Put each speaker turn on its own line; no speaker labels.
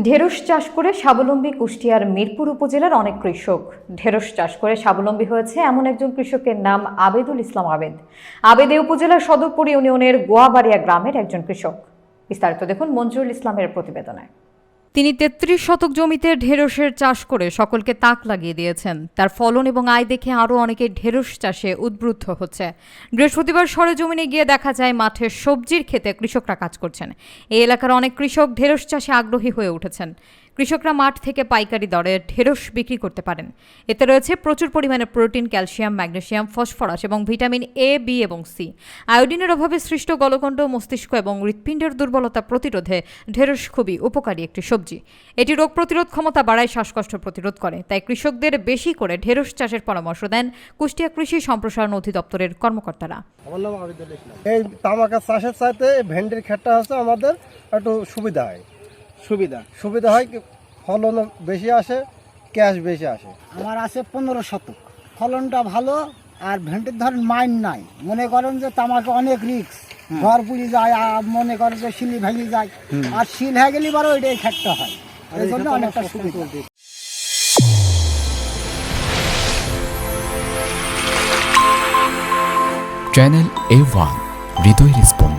ঢেঁড়স চাষ করে স্বাবলম্বী কুষ্টিয়ার মিরপুর উপজেলার অনেক কৃষক। ঢেঁড়স চাষ করে স্বাবলম্বী হয়েছে এমন একজন কৃষকের নাম আবেদুল ইসলাম আবেদ। আবেদ এই উপজেলার সদরপুর ইউনিয়নের গোয়াবাড়িয়া গ্রামের একজন কৃষক। বিস্তারিত দেখুন মঞ্জুরুল ইসলামের প্রতিবেদনে। তিনি ৩৩ শতক জমিতে ঢেঁড়সের চাষ করে সকলকে তাক লাগিয়ে দিয়েছেন। তার ফলন এবং আয় দেখে আরও অনেকে ঢেঁড়স চাষে উদ্বুদ্ধ হচ্ছে। বৃহস্পতিবার সরেজমিনে গিয়ে দেখা যায় মাঠে সবজির ক্ষেতে কৃষকরা কাজ করছেন। এই এলাকার অনেক কৃষক ঢেঁড়স চাষে আগ্রহী হয়ে উঠেছেন। কৃষকরা মাঠ থেকে পাইকারি দরে ঢেঁড়স বিক্রি করতে পারেন। এতে রয়েছে প্রচুর পরিমাণে প্রোটিন, ক্যালসিয়াম, ম্যাগনেসিয়াম, ফসফরাস এবং ভিটামিন এ, বি এবং সি। আয়োডিনের অভাবে সৃষ্ট গলকণ্ড, মস্তিষ্ক এবং হৃৎপিণ্ডের দুর্বলতা প্রতিরোধে ঢেঁড়স খুবই উপকারী একটি সবজি। এটি রোগ প্রতিরোধ ক্ষমতা বাড়ায়, শ্বাসকষ্ট প্রতিরোধ করে। তাই কৃষকদের বেশি করে ঢেঁড়স চাষের পরামর্শ দেন কুষ্টিয়া কৃষি সম্প্রসারণ অধিদপ্তরের কর্মকর্তারা।
এই তামাক চাষের চাইতে ভেন্ডির ক্ষেতটা হচ্ছে আমাদের একটু সুবিধা হয়, সুবিধা হয়, ফলন বেশি আসে, ক্যাশ বেশি আসে।
আমার আছে 15 শতক, ফলনটা ভালো। আর ভেন্ডির ধরেন মাইন নাই, মনে করেন যে তামাকে অনেক রিস্ক, ঘর পুড়ি যায়, আর মনে করেন যে শিলি ভেঙে যায়, আর শিল হয়ে গেলে বারো ওইটাই খেটটা হয়, এই জন্য অনেকটা সুবিধা।
চ্যানেল A1 হৃদয় রেসপন্স।